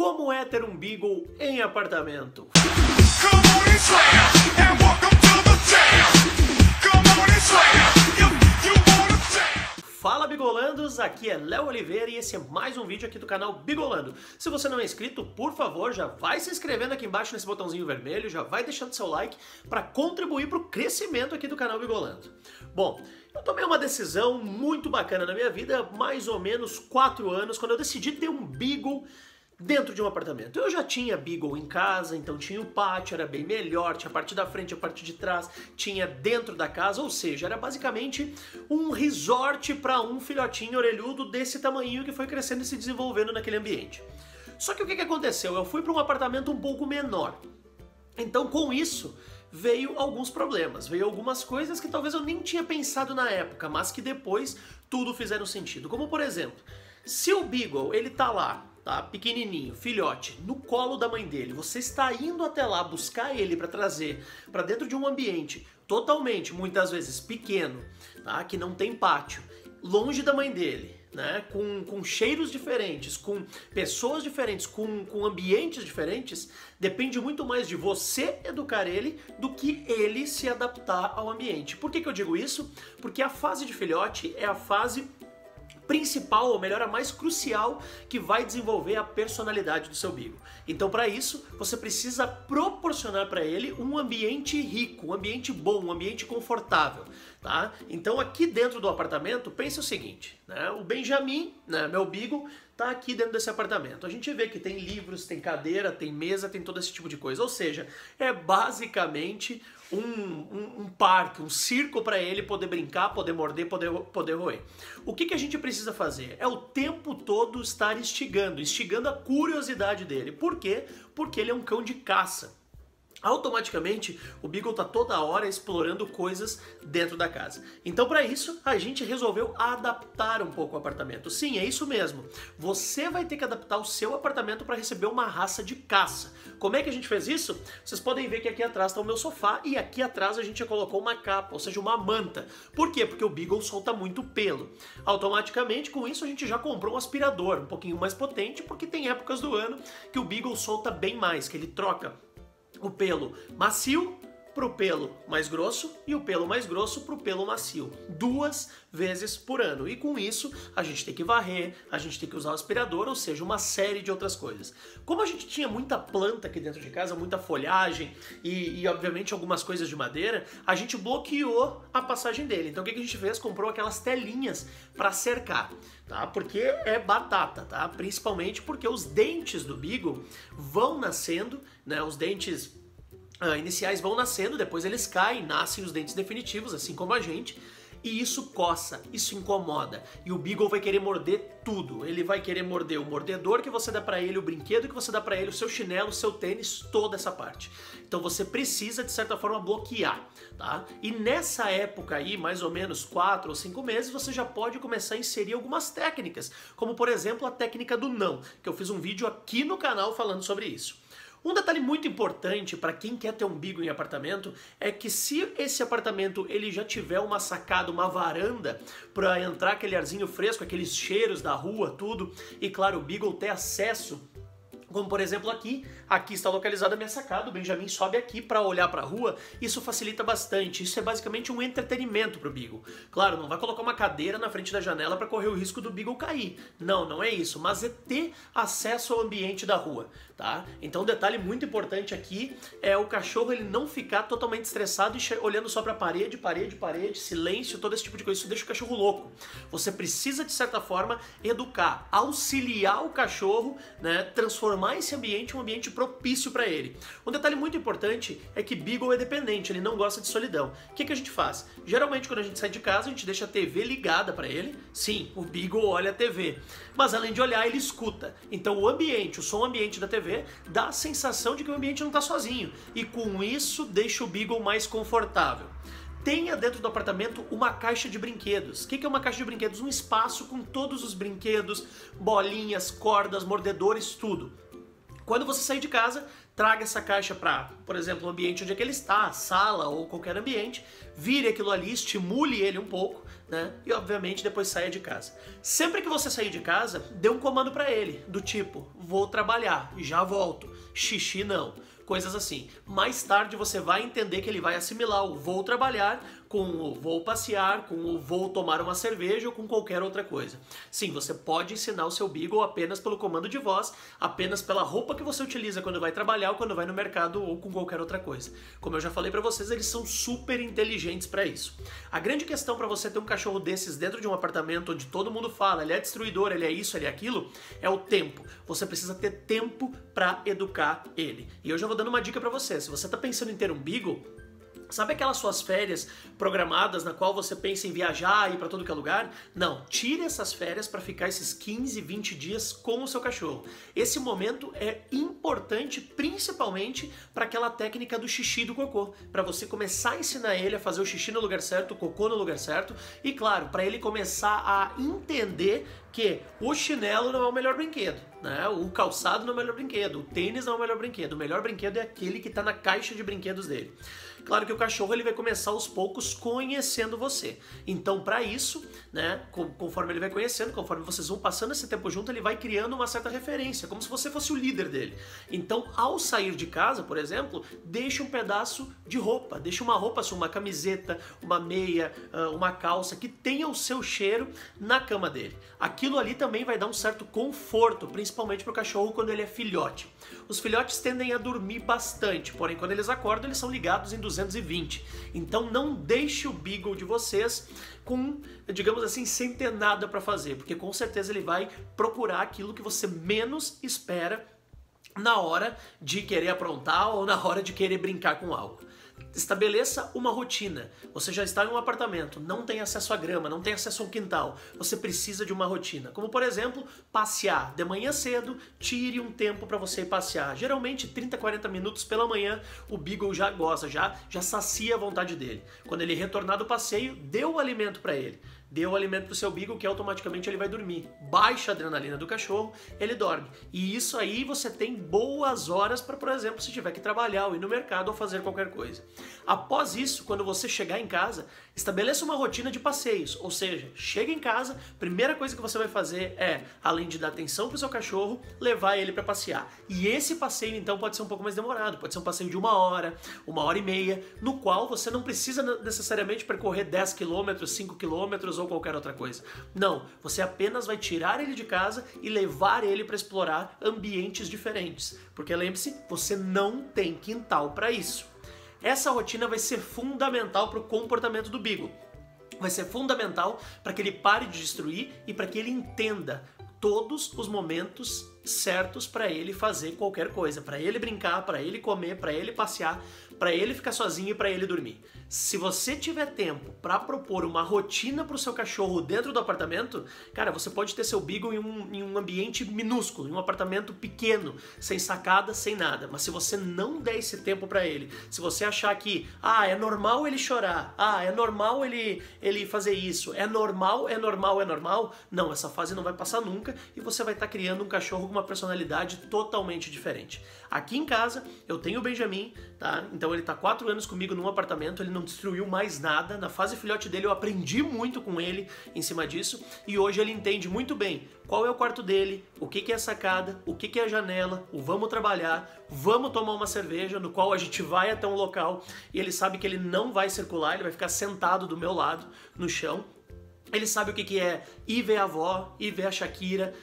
Como é ter um Beagle em apartamento? Fala Bigolandos, aqui é Léo Oliveira e esse é mais um vídeo aqui do canal Bigolando. Se você não é inscrito, por favor, já vai se inscrevendo aqui embaixo nesse botãozinho vermelho, já vai deixando seu like para contribuir para o crescimento aqui do canal Bigolando. Bom, eu tomei uma decisão muito bacana na minha vida, mais ou menos 4 anos, quando eu decidi ter um Beagle dentro de um apartamento. Eu já tinha Beagle em casa, então tinha o pátio, era bem melhor, tinha a parte da frente, a parte de trás, tinha dentro da casa, ou seja, era basicamente um resort para um filhotinho orelhudo desse tamanho que foi crescendo e se desenvolvendo naquele ambiente. Só que o que aconteceu? Eu fui para um apartamento um pouco menor. Então com isso veio alguns problemas, veio algumas coisas que talvez eu nem tinha pensado na época, mas que depois tudo fizeram sentido. Como por exemplo, se o Beagle ele tá lá, tá, pequenininho, filhote, no colo da mãe dele, você está indo até lá buscar ele para trazer para dentro de um ambiente totalmente, muitas vezes pequeno, tá, que não tem pátio, longe da mãe dele, né, com cheiros diferentes, com pessoas diferentes, com ambientes diferentes, depende muito mais de você educar ele do que ele se adaptar ao ambiente. Por que eu digo isso? Porque a fase de filhote é a fase principal, ou melhor, a mais crucial que vai desenvolver a personalidade do seu Beagle. Então, para isso, você precisa proporcionar para ele um ambiente rico, um ambiente bom, um ambiente confortável, tá? Então, aqui dentro do apartamento, pense o seguinte, né? O Benjamin, né, meu Beagle, tá aqui dentro desse apartamento. A gente vê que tem livros, tem cadeira, tem mesa, tem todo esse tipo de coisa. Ou seja, é basicamente um parque, um circo para ele poder brincar, poder morder, poder roer. O que a gente precisa fazer? É o tempo todo estar instigando a curiosidade dele. Por quê? Porque ele é um cão de caça. Automaticamente o Beagle está toda hora explorando coisas dentro da casa. Então para isso a gente resolveu adaptar um pouco o apartamento. Sim, é isso mesmo. Você vai ter que adaptar o seu apartamento para receber uma raça de caça. Como é que a gente fez isso? Vocês podem ver que aqui atrás está o meu sofá e aqui atrás a gente colocou uma capa, ou seja, uma manta. Por quê? Porque o Beagle solta muito pelo. Automaticamente com isso a gente já comprou um aspirador um pouquinho mais potente, porque tem épocas do ano que o Beagle solta bem mais, que ele troca o pelo macio para o pelo mais grosso e o pelo mais grosso para o pelo macio, 2 vezes por ano. E com isso a gente tem que varrer, a gente tem que usar o aspirador, ou seja, uma série de outras coisas. Como a gente tinha muita planta aqui dentro de casa, muita folhagem e obviamente algumas coisas de madeira, a gente bloqueou a passagem dele. Então o que a gente fez? Comprou aquelas telinhas para cercar, tá? Porque é batata, tá? Principalmente porque os dentes do Beagle vão nascendo, né? Os dentes iniciais vão nascendo, depois eles caem, nascem os dentes definitivos, assim como a gente, e isso coça, isso incomoda. E o Beagle vai querer morder tudo. Ele vai querer morder o mordedor que você dá pra ele, o brinquedo que você dá pra ele, o seu chinelo, o seu tênis, toda essa parte. Então você precisa, de certa forma, bloquear, tá? E nessa época aí, mais ou menos 4 ou 5 meses, você já pode começar a inserir algumas técnicas, como por exemplo a técnica do não, que eu fiz um vídeo aqui no canal falando sobre isso. Um detalhe muito importante para quem quer ter um Beagle em apartamento é que se esse apartamento ele já tiver uma sacada, uma varanda para entrar aquele arzinho fresco, aqueles cheiros da rua, tudo, e claro, o Beagle ter acesso, como por exemplo aqui está localizada a minha sacada, o Benjamin sobe aqui para olhar para a rua, isso facilita bastante, isso é basicamente um entretenimento para o Beagle. Claro, não vai colocar uma cadeira na frente da janela para correr o risco do Beagle cair, não é isso, mas é ter acesso ao ambiente da rua, tá? Então um detalhe muito importante aqui é o cachorro ele não ficar totalmente estressado e olhando só para parede, silêncio, todo esse tipo de coisa, isso deixa o cachorro louco. Você precisa de certa forma educar, auxiliar o cachorro, né, transformar esse ambiente um ambiente propício para ele. Um detalhe muito importante é que Beagle é dependente, ele não gosta de solidão. O que a gente faz? Geralmente quando a gente sai de casa, a gente deixa a TV ligada para ele. Sim, o Beagle olha a TV, mas além de olhar, ele escuta. Então o ambiente, o som ambiente da TV dá a sensação de que o ambiente não está sozinho, e com isso deixa o Beagle mais confortável. Tenha dentro do apartamento uma caixa de brinquedos. O que é uma caixa de brinquedos? Um espaço com todos os brinquedos, bolinhas, cordas, mordedores, tudo. Quando você sair de casa, traga essa caixa para, por exemplo, o ambiente onde é que ele está, sala ou qualquer ambiente, vire aquilo ali, estimule ele um pouco, né? E obviamente depois saia de casa. Sempre que você sair de casa, dê um comando para ele, do tipo, vou trabalhar, já volto, xixi não, coisas assim. Mais tarde você vai entender que ele vai assimilar o vou trabalhar com o vou passear, com o vou tomar uma cerveja ou com qualquer outra coisa. Sim, você pode ensinar o seu Beagle apenas pelo comando de voz, apenas pela roupa que você utiliza quando vai trabalhar ou quando vai no mercado ou com qualquer outra coisa. Como eu já falei pra vocês, eles são super inteligentes pra isso. A grande questão pra você ter um cachorro desses dentro de um apartamento onde todo mundo fala, ele é destruidor, ele é isso, ele é aquilo, é o tempo. Você precisa ter tempo pra educar ele. E eu já vou dando uma dica pra você. Se você tá pensando em ter um Beagle, sabe aquelas suas férias programadas na qual você pensa em viajar e ir para todo que é lugar? Não, tire essas férias para ficar esses 15, 20 dias com o seu cachorro. Esse momento é importante principalmente para aquela técnica do xixi e do cocô, para você começar a ensinar ele a fazer o xixi no lugar certo, o cocô no lugar certo e, claro, para ele começar a entender que o chinelo não é o melhor brinquedo, né? O calçado não é o melhor brinquedo, o tênis não é o melhor brinquedo. O melhor brinquedo é aquele que está na caixa de brinquedos dele. Claro que o cachorro ele vai começar aos poucos conhecendo você. Então, para isso, né, conforme ele vai conhecendo, conforme vocês vão passando esse tempo junto, ele vai criando uma certa referência, como se você fosse o líder dele. Então, ao sair de casa, por exemplo, deixe um pedaço de roupa, deixe uma roupa, uma camiseta, uma meia, uma calça que tenha o seu cheiro na cama dele. Aquilo ali também vai dar um certo conforto, principalmente para o cachorro quando ele é filhote. Os filhotes tendem a dormir bastante, porém quando eles acordam eles são ligados em 220. Então não deixe o Beagle de vocês com, digamos assim, sem ter nada para fazer, porque com certeza ele vai procurar aquilo que você menos espera na hora de querer aprontar ou na hora de querer brincar com algo. Estabeleça uma rotina. Você já está em um apartamento, não tem acesso à grama, não tem acesso ao quintal. Você precisa de uma rotina. Como, por exemplo, passear. De manhã cedo, tire um tempo para você ir passear. Geralmente 30, 40 minutos pela manhã, o Beagle já goza, já sacia a vontade dele. Quando ele retornar do passeio, dê o alimento para ele. Dê o alimento pro seu Beagle que automaticamente ele vai dormir. Baixa a adrenalina do cachorro, ele dorme. E isso aí você tem boas horas para, por exemplo, se tiver que trabalhar ou ir no mercado ou fazer qualquer coisa. Após isso, quando você chegar em casa, estabeleça uma rotina de passeios. Ou seja, chega em casa, primeira coisa que você vai fazer é, além de dar atenção pro seu cachorro, levar ele para passear. E esse passeio então pode ser um pouco mais demorado, pode ser um passeio de 1 hora e meia, no qual você não precisa necessariamente percorrer 10 km, 5 km ou qualquer outra coisa. Não, você apenas vai tirar ele de casa e levar ele para explorar ambientes diferentes. Porque lembre-se, você não tem quintal para isso. Essa rotina vai ser fundamental para o comportamento do Beagle. Vai ser fundamental para que ele pare de destruir e para que ele entenda todos os momentos certos para ele fazer qualquer coisa, para ele brincar, para ele comer, para ele passear, para ele ficar sozinho e para ele dormir. Se você tiver tempo para propor uma rotina para o seu cachorro dentro do apartamento, cara, você pode ter seu Beagle em um ambiente minúsculo, em um apartamento pequeno, sem sacada, sem nada. Mas se você não der esse tempo para ele, se você achar que, é normal ele chorar, é normal ele fazer isso, é normal, não, essa fase não vai passar nunca e você vai estar criando um cachorro com uma personalidade totalmente diferente. Aqui em casa, eu tenho o Benjamin, tá? Então ele tá 4 anos comigo num apartamento, ele não destruiu mais nada. Na fase filhote dele eu aprendi muito com ele em cima disso e hoje ele entende muito bem qual é o quarto dele, o que é a sacada, o que é a janela, o vamos trabalhar, vamos tomar uma cerveja, no qual a gente vai até um local e ele sabe que ele não vai circular, ele vai ficar sentado do meu lado no chão. Ele sabe o que é ir ver a avó, ir ver a Shakira,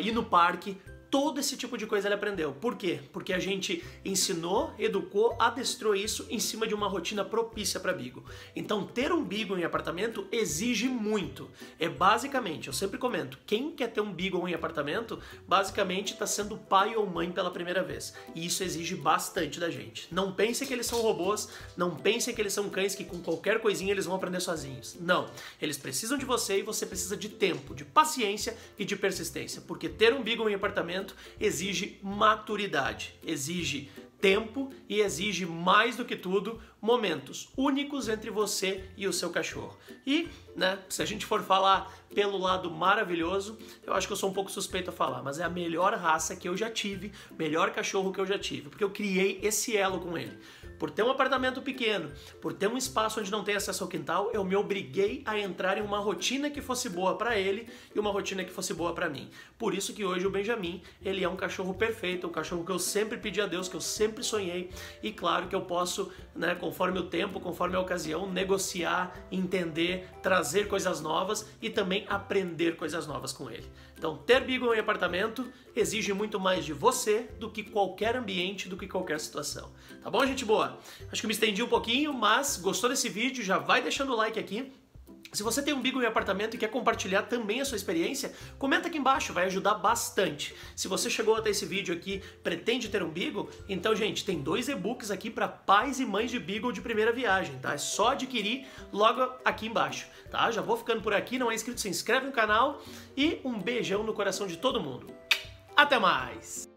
ir no parque. Todo esse tipo de coisa ele aprendeu. Por quê? Porque a gente ensinou, educou, adestrou isso em cima de uma rotina propícia para Beagle. Então, ter um Beagle em apartamento exige muito. É basicamente, eu sempre comento, quem quer ter um Beagle em apartamento, basicamente está sendo pai ou mãe pela primeira vez. E isso exige bastante da gente. Não pensem que eles são robôs, não pensem que eles são cães que com qualquer coisinha eles vão aprender sozinhos. Não. Eles precisam de você e você precisa de tempo, de paciência e de persistência. Porque ter um Beagle em apartamento exige maturidade, exige tempo e exige, mais do que tudo, momentos únicos entre você e o seu cachorro. E né? Se a gente for falar pelo lado maravilhoso, eu acho que eu sou um pouco suspeito a falar, mas é a melhor raça que eu já tive, melhor cachorro que eu já tive, porque eu criei esse elo com ele. Por ter um apartamento pequeno, por ter um espaço onde não tem acesso ao quintal, eu me obriguei a entrar em uma rotina que fosse boa para ele e uma rotina que fosse boa para mim. Por isso que hoje o Benjamin, ele é um cachorro perfeito, um cachorro que eu sempre pedi a Deus, que eu sempre sonhei, e claro que eu posso, né, conforme o tempo, conforme a ocasião, negociar, entender, trazer coisas novas e também aprender coisas novas com ele. Então, ter Beagle em apartamento exige muito mais de você do que qualquer ambiente, do que qualquer situação. Tá bom, gente boa? Acho que me estendi um pouquinho, mas gostou desse vídeo? Já vai deixando o like aqui. Se você tem um Beagle em apartamento e quer compartilhar também a sua experiência, comenta aqui embaixo, vai ajudar bastante. Se você chegou até esse vídeo aqui, pretende ter um Beagle, então, gente, tem 2 e-books aqui para pais e mães de Beagle de primeira viagem, tá? É só adquirir logo aqui embaixo, tá? Já vou ficando por aqui, não é inscrito, se inscreve no canal e um beijão no coração de todo mundo. Até mais!